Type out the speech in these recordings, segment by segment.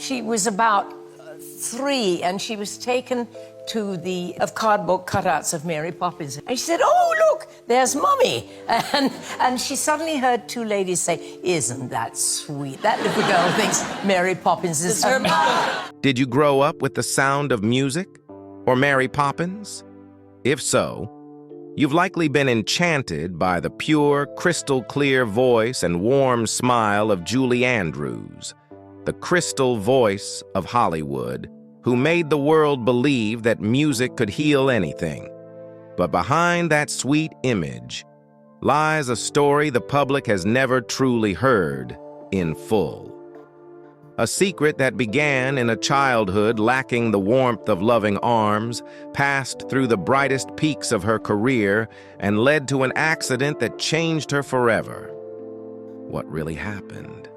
She was about 3, and she was taken to of cardboard cutouts of Mary Poppins. And she said, "Oh, look, there's Mummy." And she suddenly heard 2 ladies say, "Isn't that sweet? That little girl thinks Mary Poppins is her mother." Did you grow up with the sound of music or Mary Poppins? If so, you've likely been enchanted by the pure, crystal-clear voice and warm smile of Julie Andrews, the crystal voice of Hollywood, who made the world believe that music could heal anything. But behind that sweet image lies a story the public has never truly heard in full. A secret that began in a childhood lacking the warmth of loving arms, passed through the brightest peaks of her career, and led to an accident that changed her forever. What really happened?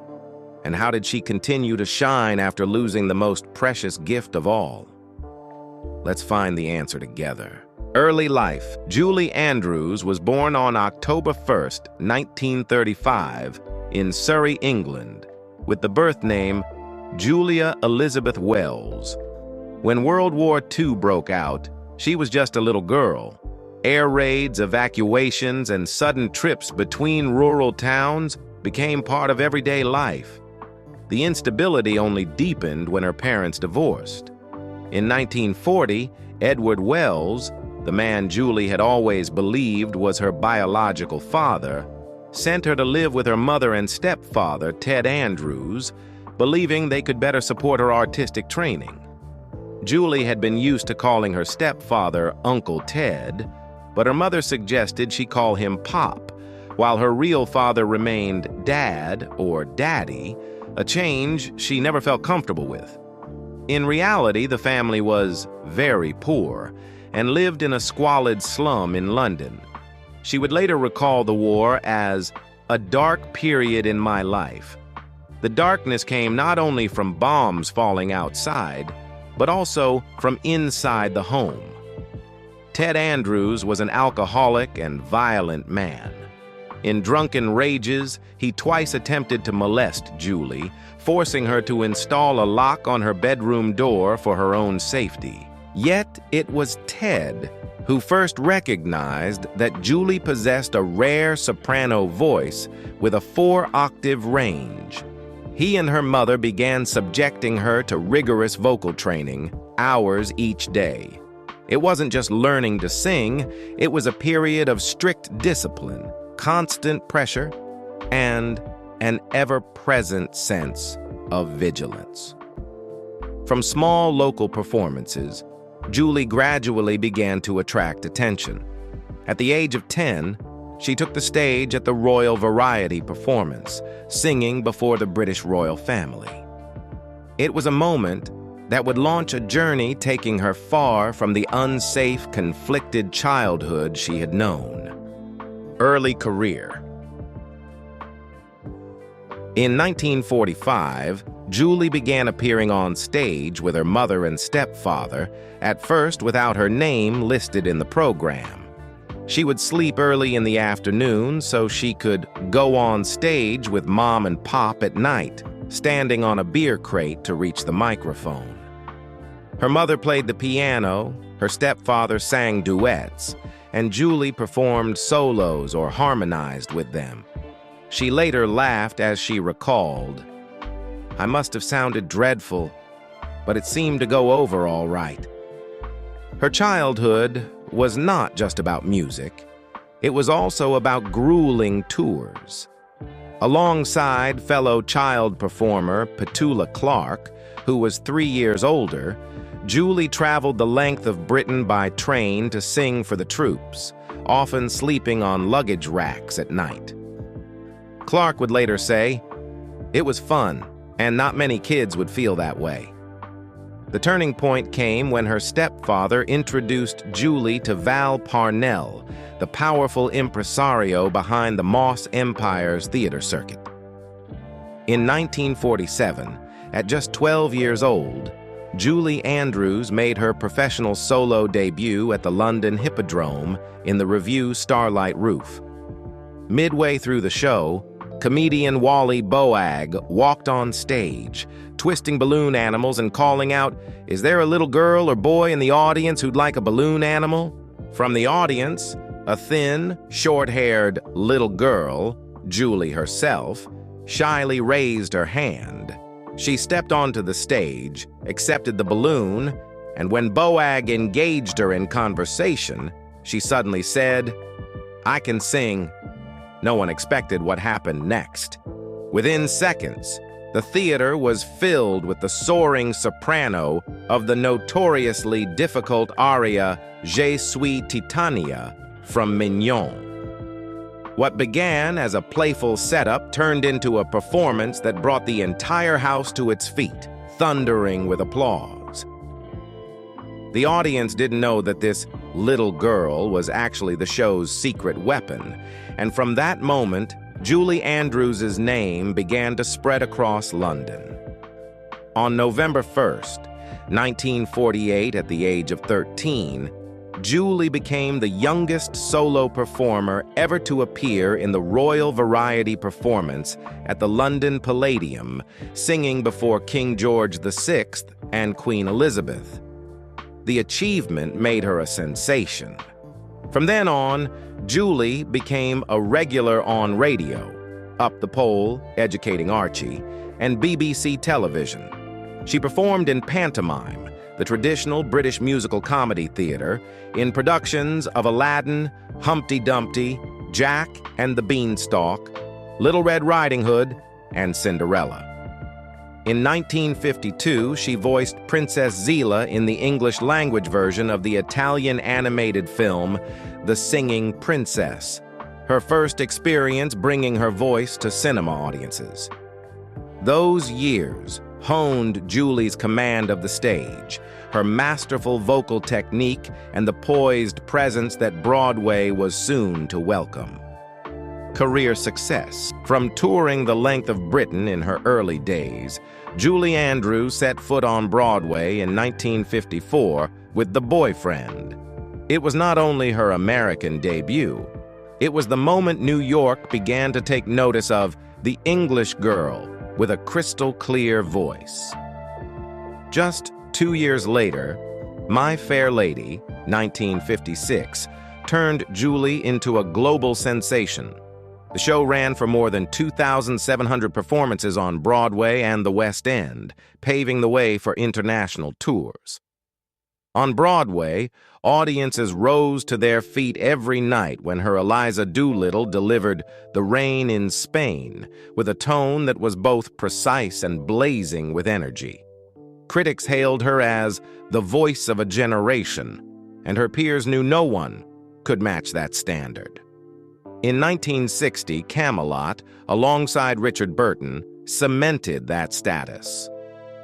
And how did she continue to shine after losing the most precious gift of all? Let's find the answer together. Early life. Julie Andrews was born on October 1st, 1935, in Surrey, England, with the birth name Julia Elizabeth Wells. When World War II broke out, she was just a little girl. Air raids, evacuations, and sudden trips between rural towns became part of everyday life. The instability only deepened when her parents divorced. In 1940, Edward Wells, the man Julie had always believed was her biological father, sent her to live with her mother and stepfather, Ted Andrews, believing they could better support her artistic training. Julie had been used to calling her stepfather Uncle Ted, but her mother suggested she call him Pop, while her real father remained Dad or Daddy, a change she never felt comfortable with. In reality, the family was very poor and lived in a squalid slum in London. She would later recall the war as a dark period in my life. The darkness came not only from bombs falling outside, but also from inside the home. Ted Andrews was an alcoholic and violent man. In drunken rages, he twice attempted to molest Julie, forcing her to install a lock on her bedroom door for her own safety. Yet it was Ted who first recognized that Julie possessed a rare soprano voice with a 4-octave range. He and her mother began subjecting her to rigorous vocal training, hours each day. It wasn't just learning to sing, it was a period of strict discipline, constant pressure, and an ever-present sense of vigilance. From small local performances, Julie gradually began to attract attention. At the age of 10, she took the stage at the Royal Variety performance, singing before the British royal family. It was a moment that would launch a journey taking her far from the unsafe, conflicted childhood she had known. Early career. In 1945, Julie began appearing on stage with her mother and stepfather, at first without her name listed in the program. She would sleep early in the afternoon so she could go on stage with Mom and Pop at night, standing on a beer crate to reach the microphone. Her mother played the piano, her stepfather sang duets, and Julie performed solos or harmonized with them. She later laughed as she recalled, "I must have sounded dreadful, but it seemed to go over all right." Her childhood was not just about music. It was also about grueling tours. Alongside fellow child performer Petula Clark, who was 3 years older, Julie traveled the length of Britain by train to sing for the troops, often sleeping on luggage racks at night. Clark would later say, "It was fun, and not many kids would feel that way." The turning point came when her stepfather introduced Julie to Val Parnell, the powerful impresario behind the Moss Empire's theater circuit. In 1947, at just 12 years old, Julie Andrews made her professional solo debut at the London Hippodrome in the revue Starlight Roof. Midway through the show, comedian Wally Boag walked on stage, twisting balloon animals and calling out, "Is there a little girl or boy in the audience who'd like a balloon animal?" From the audience, a thin, short-haired little girl, Julie herself, shyly raised her hand. She stepped onto the stage, accepted the balloon, and when Boag engaged her in conversation, she suddenly said, "I can sing." No one expected what happened next. Within seconds, the theater was filled with the soaring soprano of the notoriously difficult aria Je suis Titania from Mignon. What began as a playful setup turned into a performance that brought the entire house to its feet, thundering with applause. The audience didn't know that this little girl was actually the show's secret weapon, and from that moment, Julie Andrews's name began to spread across London. On November 1st, 1948, at the age of 13, Julie became the youngest solo performer ever to appear in the Royal Variety performance at the London Palladium, singing before King George VI and Queen Elizabeth. The achievement made her a sensation. From then on, Julie became a regular on radio, Up the Pole, Educating Archie, and BBC television. She performed in pantomime, the traditional British musical comedy theater, in productions of Aladdin, Humpty Dumpty, Jack and the Beanstalk, Little Red Riding Hood, and Cinderella. In 1952, she voiced Princess Zila in the English-language version of the Italian animated film The Singing Princess, her first experience bringing her voice to cinema audiences. Those years honed Julie's command of the stage, her masterful vocal technique, and the poised presence that Broadway was soon to welcome. Career success. From touring the length of Britain in her early days, Julie Andrews set foot on Broadway in 1954 with The Boyfriend. It was not only her American debut, it was the moment New York began to take notice of the English girl with a crystal-clear voice. Just 2 years later, My Fair Lady, 1956, turned Julie into a global sensation. The show ran for more than 2,700 performances on Broadway and the West End, paving the way for international tours. On Broadway, audiences rose to their feet every night when her Eliza Doolittle delivered The Rain in Spain with a tone that was both precise and blazing with energy. Critics hailed her as the voice of a generation, and her peers knew no one could match that standard. In 1960, Camelot, alongside Richard Burton, cemented that status.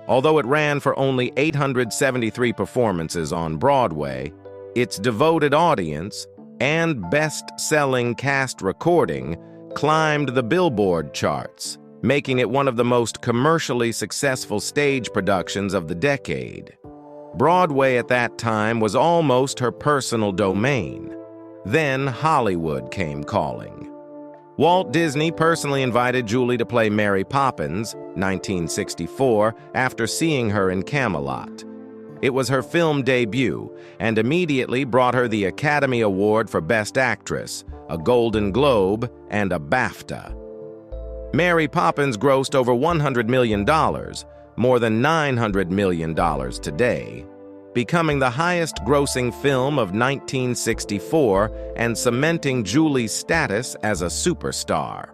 Although it ran for only 873 performances on Broadway, its devoted audience and best-selling cast recording climbed the Billboard charts, making it one of the most commercially successful stage productions of the decade. Broadway at that time was almost her personal domain. Then Hollywood came calling. Walt Disney personally invited Julie to play Mary Poppins, 1964, after seeing her in Camelot. It was her film debut and immediately brought her the Academy Award for Best Actress, a Golden Globe, and a BAFTA. Mary Poppins grossed over $100 million, more than $900 million today, becoming the highest-grossing film of 1964 and cementing Julie's status as a superstar.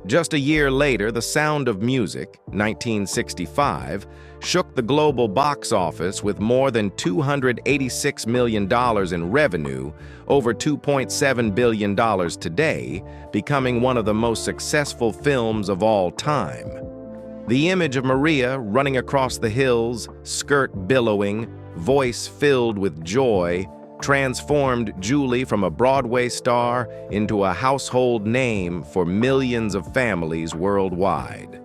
Just a year later, The Sound of Music, 1965, shook the global box office with more than $286 million in revenue, over $2.7 billion today, becoming one of the most successful films of all time. The image of Maria running across the hills, skirt billowing, voice filled with joy, transformed Julie from a Broadway star into a household name for millions of families worldwide.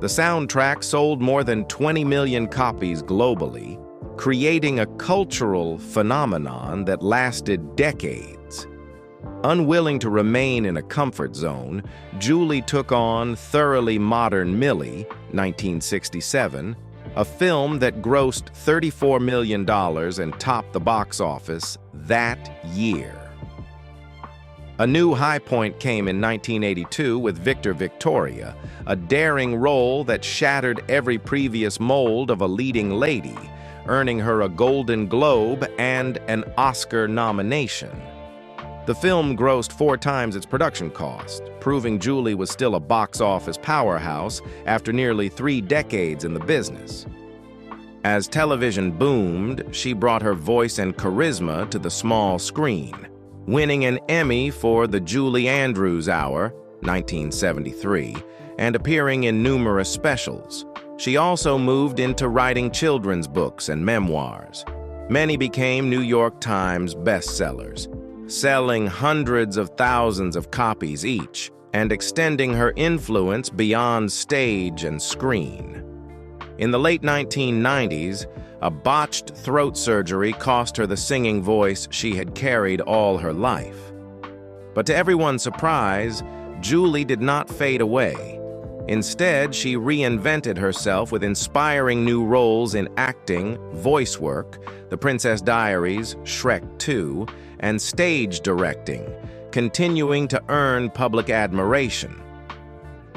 The soundtrack sold more than 20 million copies globally, creating a cultural phenomenon that lasted decades. Unwilling to remain in a comfort zone, Julie took on Thoroughly Modern Millie, 1967, a film that grossed $34 million and topped the box office that year. A new high point came in 1982 with Victor Victoria, a daring role that shattered every previous mold of a leading lady, earning her a Golden Globe and an Oscar nomination. The film grossed 4 times its production cost, proving Julie was still a box office powerhouse after nearly 3 decades in the business. As television boomed, she brought her voice and charisma to the small screen, winning an Emmy for The Julie Andrews Hour, 1973, and appearing in numerous specials. She also moved into writing children's books and memoirs. Many became New York Times bestsellers, selling hundreds of thousands of copies each, and extending her influence beyond stage and screen. In the late 1990s, a botched throat surgery cost her the singing voice she had carried all her life. But to everyone's surprise, Julie did not fade away. Instead, she reinvented herself with inspiring new roles in acting, voice work, The Princess Diaries, Shrek 2, and stage directing, continuing to earn public admiration.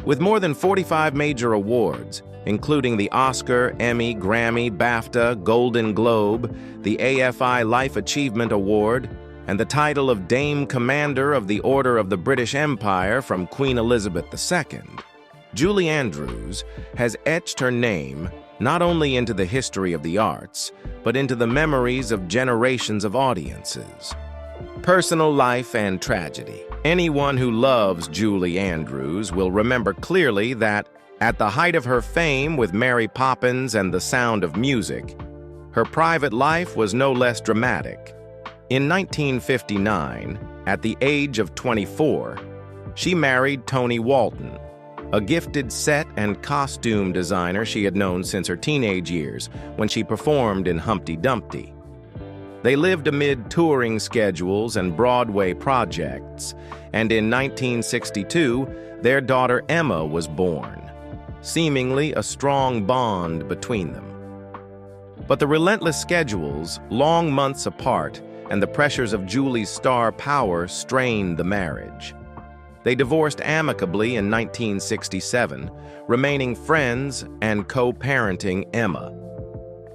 With more than 45 major awards, including the Oscar, Emmy, Grammy, BAFTA, Golden Globe, the AFI Life Achievement Award, and the title of Dame Commander of the Order of the British Empire from Queen Elizabeth II, Julie Andrews has etched her name not only into the history of the arts, but into the memories of generations of audiences. Personal life and tragedy. Anyone who loves Julie Andrews will remember clearly that, at the height of her fame with Mary Poppins and The Sound of Music, her private life was no less dramatic. In 1959, at the age of 24, she married Tony Walton, a gifted set and costume designer she had known since her teenage years when she performed in Humpty Dumpty. They lived amid touring schedules and Broadway projects, and in 1962, their daughter Emma was born, seemingly a strong bond between them. But the relentless schedules, long months apart, and the pressures of Julie's star power strained the marriage. They divorced amicably in 1967, remaining friends and co-parenting Emma.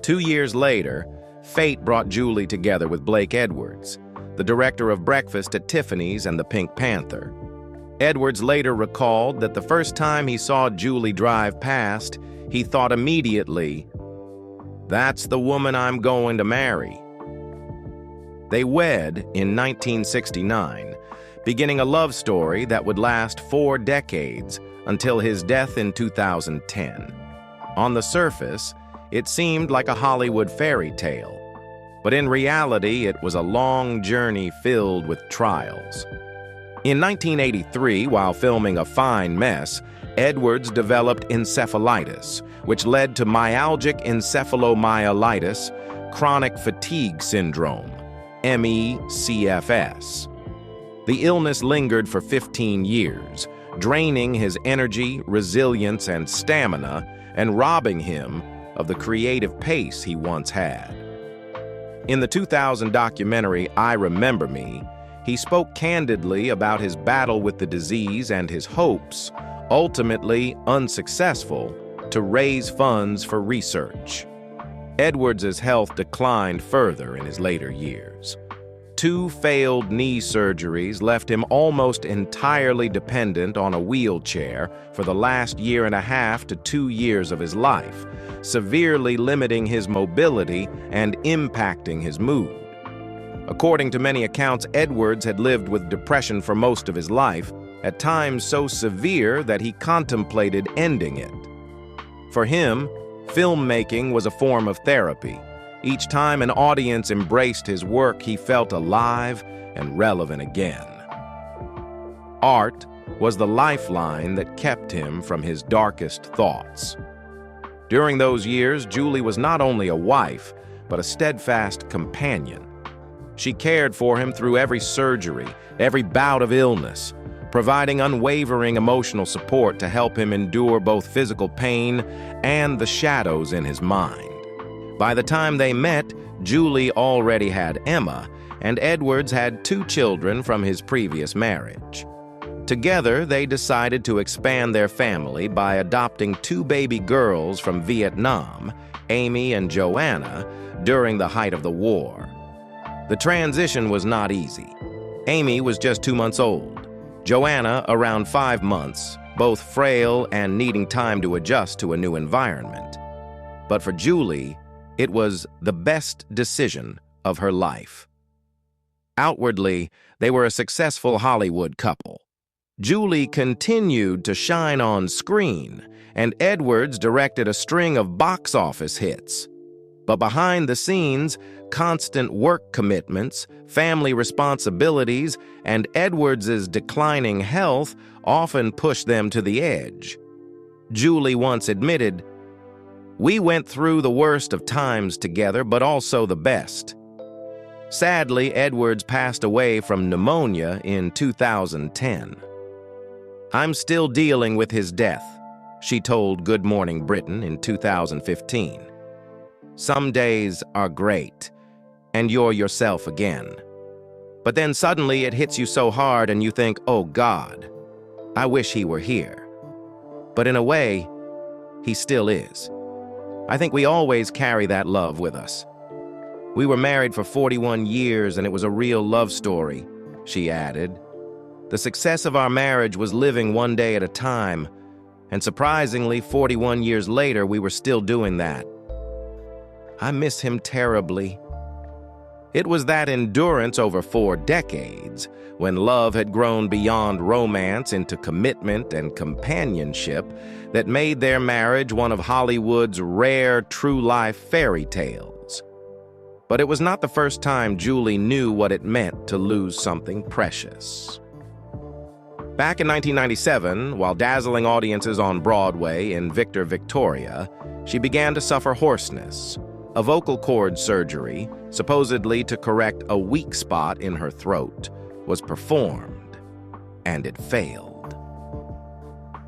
2 years later, fate brought Julie together with Blake Edwards, the director of Breakfast at Tiffany's and The Pink Panther. Edwards later recalled that the first time he saw Julie drive past, he thought immediately, "That's the woman I'm going to marry." They wed in 1969, beginning a love story that would last 4 decades until his death in 2010. On the surface, it seemed like a Hollywood fairy tale, but in reality, it was a long journey filled with trials. In 1983, while filming A Fine Mess, Edwards developed encephalitis, which led to myalgic encephalomyelitis, chronic fatigue syndrome, MECFS. The illness lingered for 15 years, draining his energy, resilience, and stamina, and robbing him of the creative pace he once had. In the 2000 documentary I Remember Me, he spoke candidly about his battle with the disease and his hopes, ultimately unsuccessful, to raise funds for research. Edwards' health declined further in his later years. 2 failed knee surgeries left him almost entirely dependent on a wheelchair for the last 1.5 to 2 years of his life, severely limiting his mobility and impacting his mood. According to many accounts, Edwards had lived with depression for most of his life, at times so severe that he contemplated ending it. For him, filmmaking was a form of therapy. Each time an audience embraced his work, he felt alive and relevant again. Art was the lifeline that kept him from his darkest thoughts. During those years, Julie was not only a wife, but a steadfast companion. She cared for him through every surgery, every bout of illness, providing unwavering emotional support to help him endure both physical pain and the shadows in his mind. By the time they met, Julie already had Emma, and Edwards had 2 children from his previous marriage. Together, they decided to expand their family by adopting 2 baby girls from Vietnam, Amy and Joanna, during the height of the war. The transition was not easy. Amy was just 2 months old, Joanna around 5 months, both frail and needing time to adjust to a new environment. But for Julie, it was the best decision of her life. Outwardly, they were a successful Hollywood couple. Julie continued to shine on screen, and Edwards directed a string of box office hits. But behind the scenes, constant work commitments, family responsibilities, and Edwards's declining health often pushed them to the edge. Julie once admitted, "We went through the worst of times together, but also the best." Sadly, Edwards passed away from pneumonia in 2010. "I'm still dealing with his death," she told Good Morning Britain in 2015. "Some days are great, and you're yourself again. But then suddenly it hits you so hard and you think, oh God, I wish he were here." But in a way, he still is. I think we always carry that love with us. "We were married for 41 years and it was a real love story," she added. "The success of our marriage was living one day at a time, and surprisingly, 41 years later, we were still doing that. I miss him terribly." It was that endurance over 4 decades, when love had grown beyond romance into commitment and companionship, that made their marriage one of Hollywood's rare true-life fairy tales. But it was not the first time Julie knew what it meant to lose something precious. Back in 1997, while dazzling audiences on Broadway in Victor Victoria, she began to suffer hoarseness. A vocal cord surgery, supposedly to correct a weak spot in her throat, was performed, and it failed.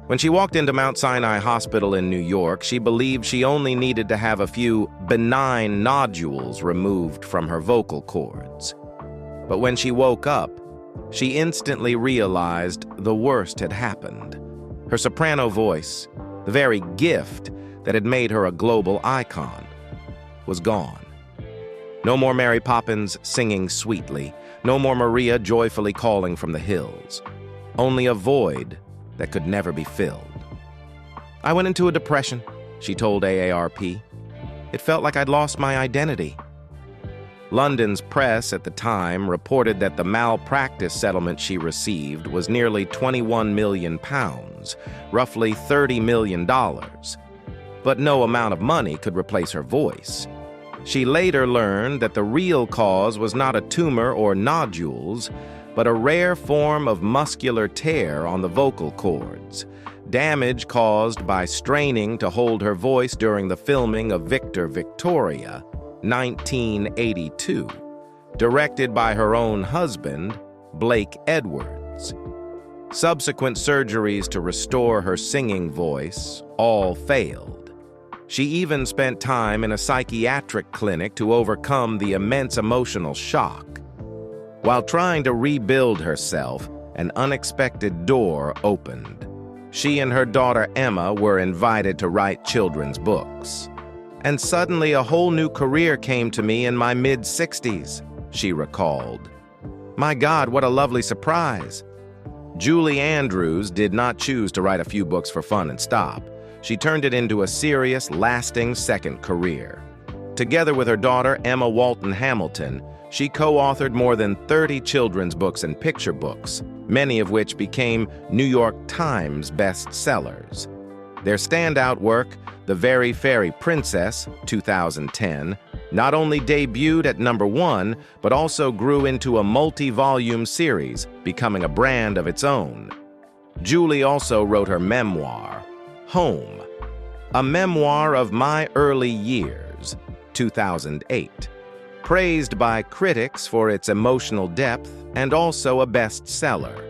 When she walked into Mount Sinai Hospital in New York, she believed she only needed to have a few benign nodules removed from her vocal cords. But when she woke up, she instantly realized the worst had happened. Her soprano voice, the very gift that had made her a global icon, was gone. No more Mary Poppins singing sweetly, no more Maria joyfully calling from the hills. Only a void that could never be filled. "I went into a depression," she told AARP. "It felt like I'd lost my identity." London's press at the time reported that the malpractice settlement she received was nearly £21 million, roughly $30 million. But no amount of money could replace her voice. She later learned that the real cause was not a tumor or nodules, but a rare form of muscular tear on the vocal cords, damage caused by straining to hold her voice during the filming of Victor Victoria, 1982, directed by her own husband, Blake Edwards. Subsequent surgeries to restore her singing voice all failed. She even spent time in a psychiatric clinic to overcome the immense emotional shock. While trying to rebuild herself, an unexpected door opened. She and her daughter Emma were invited to write children's books. "And suddenly a whole new career came to me in my mid-60s, she recalled. "My God, what a lovely surprise." Julie Andrews did not choose to write a few books for fun and stop. She turned it into a serious, lasting second career. Together with her daughter, Emma Walton Hamilton, she co-authored more than 30 children's books and picture books, many of which became New York Times bestsellers. Their standout work, The Very Fairy Princess, 2010, not only debuted at #1, but also grew into a multi-volume series, becoming a brand of its own. Julie also wrote her memoir, Home, a memoir of my early years, 2008. praised by critics for its emotional depth and also a bestseller.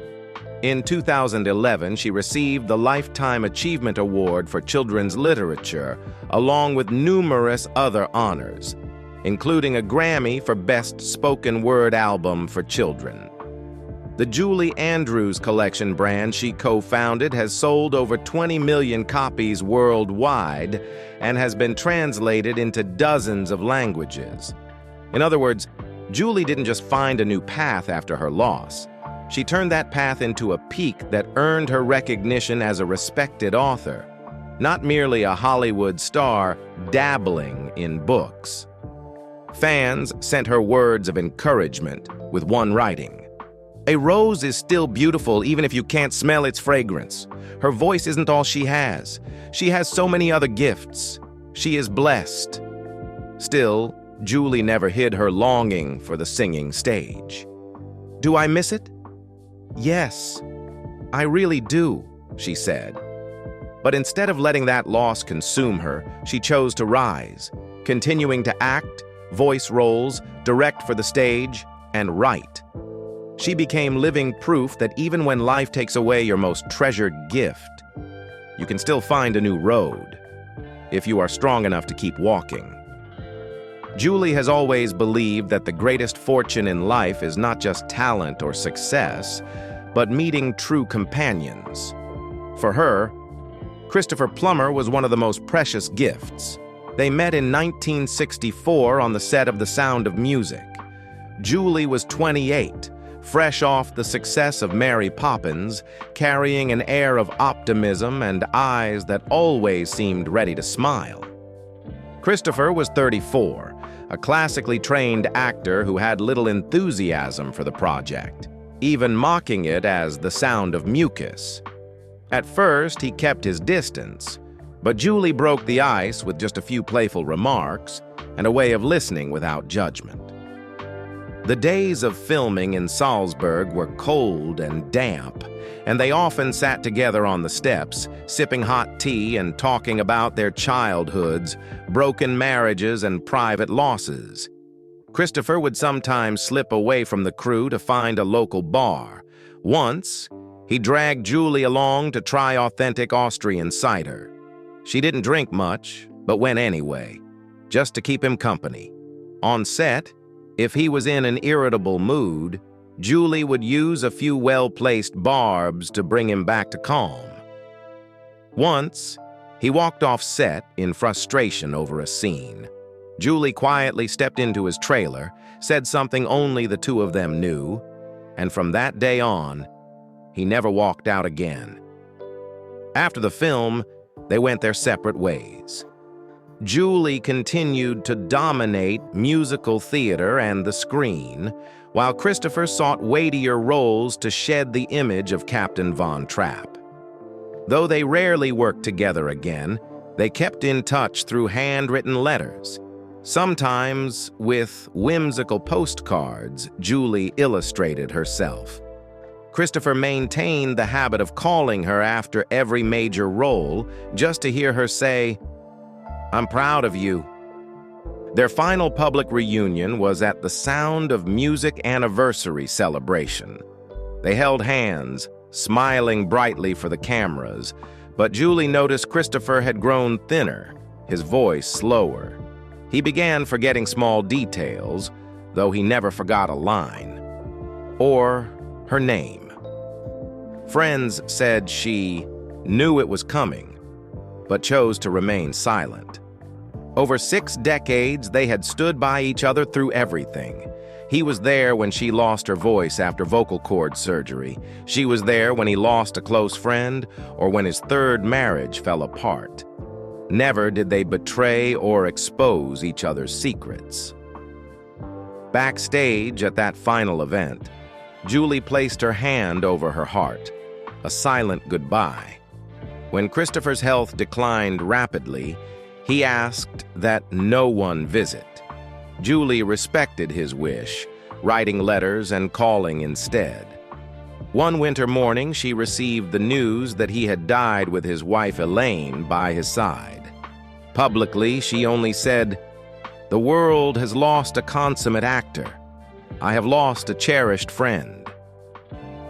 In 2011, she received the Lifetime Achievement Award for Children's Literature, along with numerous other honors, including a Grammy for Best Spoken Word Album for Children. The Julie Andrews Collection brand she co-founded has sold over 20 million copies worldwide and has been translated into dozens of languages. In other words, Julie didn't just find a new path after her loss. She turned that path into a peak that earned her recognition as a respected author, not merely a Hollywood star dabbling in books. Fans sent her words of encouragement, with one writing, "A rose is still beautiful even if you can't smell its fragrance. Her voice isn't all she has. She has so many other gifts. She is blessed." Still, Julie never hid her longing for the singing stage. "Do I miss it? Yes, I really do," she said. But instead of letting that loss consume her, she chose to rise, continuing to act, voice roles, direct for the stage, and write. She became living proof that even when life takes away your most treasured gift, you can still find a new road, if you are strong enough to keep walking. Julie has always believed that the greatest fortune in life is not just talent or success, but meeting true companions. For her, Christopher Plummer was one of the most precious gifts. They met in 1964 on the set of The Sound of Music. Julie was 28, fresh off the success of Mary Poppins, carrying an air of optimism and eyes that always seemed ready to smile. Christopher was 34, a classically trained actor who had little enthusiasm for the project, even mocking it as The Sound of Mucus. At first, he kept his distance, but Julie broke the ice with just a few playful remarks and a way of listening without judgment. The days of filming in Salzburg were cold and damp, and they often sat together on the steps, sipping hot tea and talking about their childhoods, broken marriages, and private losses. Christopher would sometimes slip away from the crew to find a local bar. Once, he dragged Julie along to try authentic Austrian cider. She didn't drink much, but went anyway, just to keep him company. On set, if he was in an irritable mood, Julie would use a few well-placed barbs to bring him back to calm. Once, he walked off set in frustration over a scene. Julie quietly stepped into his trailer, said something only the two of them knew, and from that day on, he never walked out again. After the film, they went their separate ways. Julie continued to dominate musical theater and the screen, while Christopher sought weightier roles to shed the image of Captain Von Trapp. Though they rarely worked together again, they kept in touch through handwritten letters. Sometimes, with whimsical postcards, Julie illustrated herself. Christopher maintained the habit of calling her after every major role just to hear her say, "I'm proud of you." Their final public reunion was at the Sound of Music anniversary celebration. They held hands, smiling brightly for the cameras, but Julie noticed Christopher had grown thinner, his voice slower. He began forgetting small details, though he never forgot a line. Or her name. Friends said she knew it was coming, but chose to remain silent. Over 6 decades, they had stood by each other through everything. He was there when she lost her voice after vocal cord surgery. She was there when he lost a close friend or when his third marriage fell apart. Never did they betray or expose each other's secrets. Backstage at that final event, Julie placed her hand over her heart, a silent goodbye. When Christopher's health declined rapidly, he asked that no one visit. Julie respected his wish, writing letters and calling instead. One winter morning, she received the news that he had died with his wife Elaine by his side. Publicly, she only said, The world has lost a consummate actor. I have lost a cherished friend.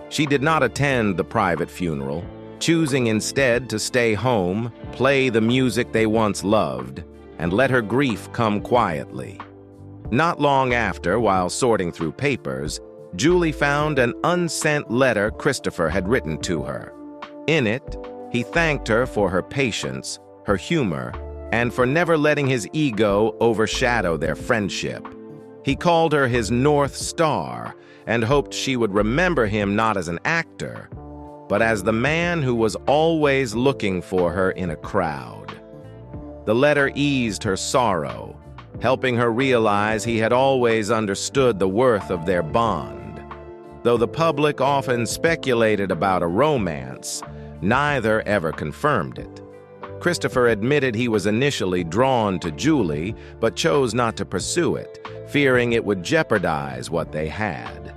She did not attend the private funeral, choosing instead to stay home, play the music they once loved, and let her grief come quietly. Not long after, while sorting through papers, Julie found an unsent letter Christopher had written to her. In it, he thanked her for her patience, her humor, and for never letting his ego overshadow their friendship. He called her his North Star and hoped she would remember him not as an actor, but as the man who was always looking for her in a crowd. The letter eased her sorrow, helping her realize he had always understood the worth of their bond. Though the public often speculated about a romance, neither ever confirmed it. Christopher admitted he was initially drawn to Julie, but chose not to pursue it, fearing it would jeopardize what they had.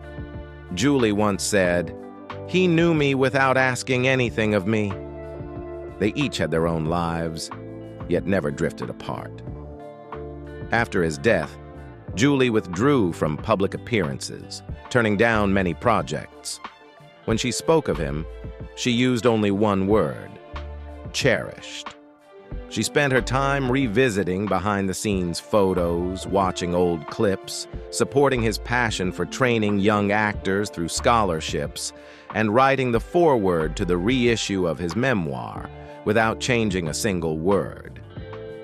Julie once said, "He knew me without asking anything of me." They each had their own lives, yet never drifted apart. After his death, Julie withdrew from public appearances, turning down many projects. When she spoke of him, she used only one word: cherished. She spent her time revisiting behind-the-scenes photos, watching old clips, supporting his passion for training young actors through scholarships, and writing the foreword to the reissue of his memoir without changing a single word.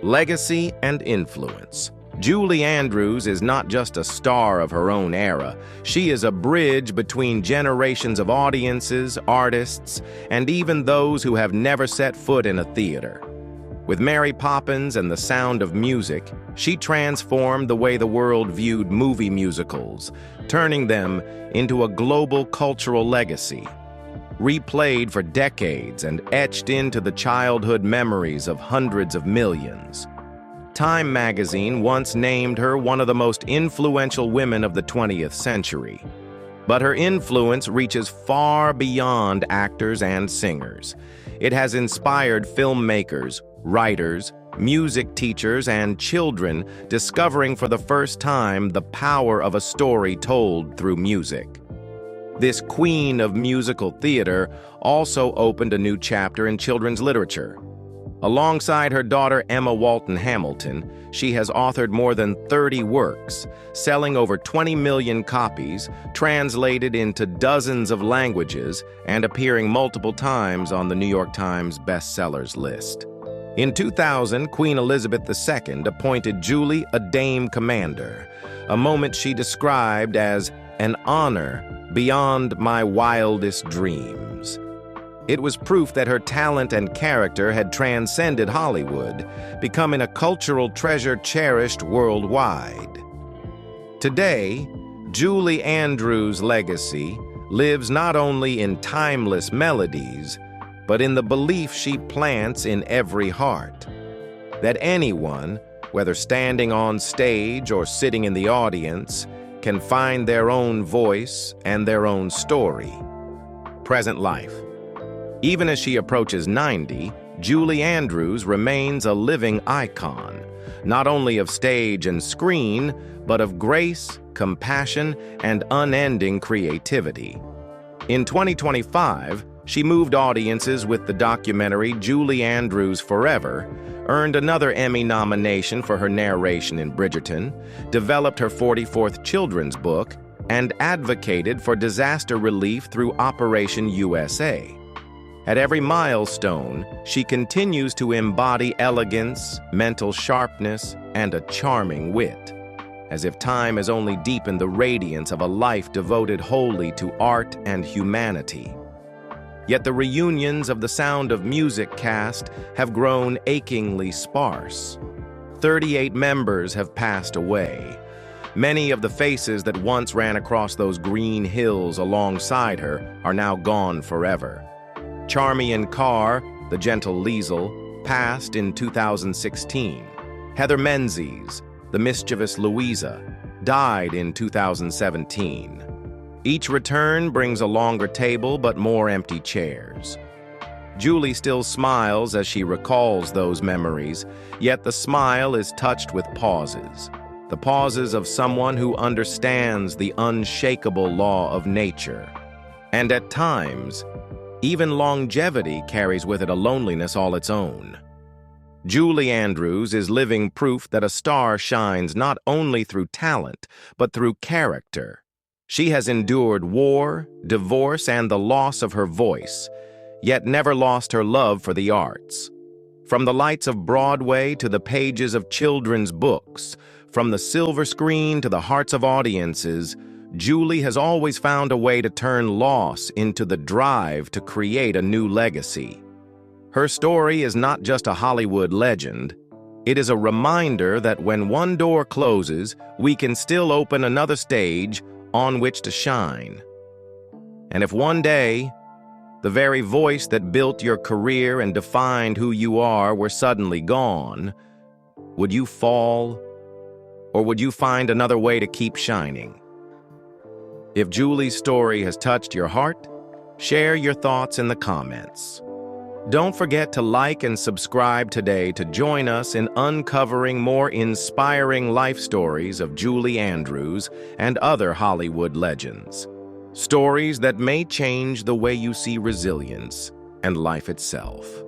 Legacy and influence. Julie Andrews is not just a star of her own era. She is a bridge between generations of audiences, artists, and even those who have never set foot in a theater. With Mary Poppins and The Sound of Music, she transformed the way the world viewed movie musicals, turning them into a global cultural legacy. Replayed for decades and etched into the childhood memories of hundreds of millions. Time magazine once named her one of the most influential women of the 20th century. But her influence reaches far beyond actors and singers. It has inspired filmmakers, writers, music teachers, and children discovering for the first time the power of a story told through music. This queen of musical theater also opened a new chapter in children's literature. Alongside her daughter Emma Walton Hamilton, she has authored more than 30 works, selling over 20 million copies, translated into dozens of languages, and appearing multiple times on the New York Times bestsellers list. In 2000, Queen Elizabeth II appointed Julie a Dame Commander, a moment she described as an honor beyond my wildest dreams. It was proof that her talent and character had transcended Hollywood, becoming a cultural treasure cherished worldwide. Today, Julie Andrews' legacy lives not only in timeless melodies, but in the belief she plants in every heart, that anyone, whether standing on stage or sitting in the audience, can find their own voice and their own story. Present life. Even as she approaches 90, Julie Andrews remains a living icon, not only of stage and screen, but of grace, compassion, and unending creativity. In 2025, she moved audiences with the documentary Julie Andrews Forever, earned another Emmy nomination for her narration in Bridgerton, developed her 44th children's book, and advocated for disaster relief through Operation USA. At every milestone, she continues to embody elegance, mental sharpness, and a charming wit, as if time has only deepened the radiance of a life devoted wholly to art and humanity. Yet the reunions of the Sound of Music cast have grown achingly sparse. 38 members have passed away. Many of the faces that once ran across those green hills alongside her are now gone forever. Charmian Carr, the gentle Liesl, passed in 2016. Heather Menzies, the mischievous Louisa, died in 2017. Each return brings a longer table but more empty chairs. Julie still smiles as she recalls those memories, yet the smile is touched with pauses. the pauses of someone who understands the unshakable law of nature. And at times, even longevity carries with it a loneliness all its own. Julie Andrews is living proof that a star shines not only through talent, but through character. She has endured war, divorce, and the loss of her voice, yet never lost her love for the arts. From the lights of Broadway to the pages of children's books, from the silver screen to the hearts of audiences, Julie has always found a way to turn loss into the drive to create a new legacy. Her story is not just a Hollywood legend. It is a reminder that when one door closes, we can still open another stage on which to shine. And if one day, the very voice that built your career and defined who you are were suddenly gone, would you fall, or would you find another way to keep shining? If Julie's story has touched your heart, share your thoughts in the comments. Don't forget to like and subscribe today to join us in uncovering more inspiring life stories of Julie Andrews and other Hollywood legends. Stories that may change the way you see resilience and life itself.